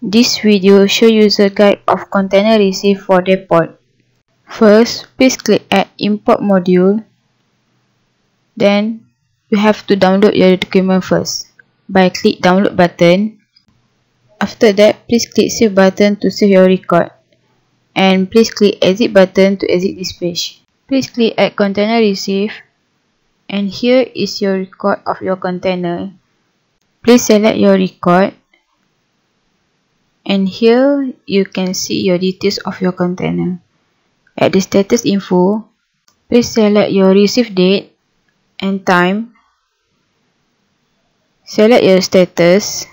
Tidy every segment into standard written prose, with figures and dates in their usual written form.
This video shows user guide of container receive for Depot. First, please click Add Import Module. Then, you have to download your document first by click Download button. After that, please click Save button to save your record. And please click Exit button to exit this page. Please click Add Container Receive. And here is your record of your container. Please select your record. And here you can see your details of your container. At the status info, please select your receive date and time. Select your status.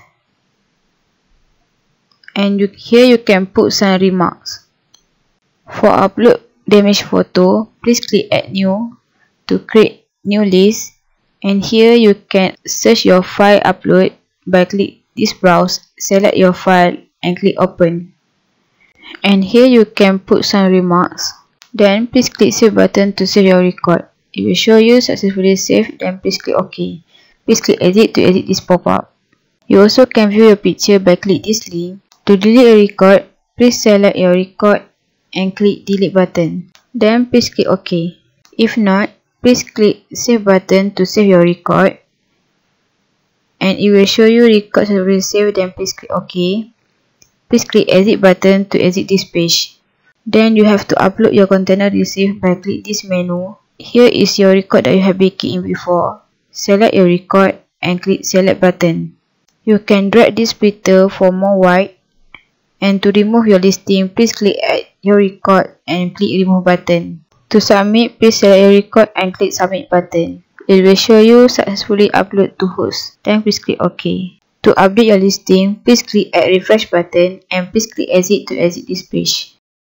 And here you can put some remarks. For upload damaged photo, please click Add New to create new list. And here you can search your file upload by click this browse, select your file and click Open. And here you can put some remarks. Then please click Save button to save your record. It will show you successfully saved, then please click OK. Please click Exit to exit this pop-up. You also can view your picture by click this link. To delete a record, please select your record and click Delete button. Then please click OK. If not, please click Save button to save your record. And it will show you record successfully saved, then please click OK. Please click Exit button to exit this page. Then you have to upload your container receive by click this menu. Here is your record that you have baked in before. Select your record and click Select button. You can drag this splitter for more wide. And to remove your listing, please click Add your record and click Remove button. To submit, please select your record and click Submit button. It will show you successfully upload to host. Then please click OK. To update your listing, please click Add Refresh button and please click Exit to exit this page.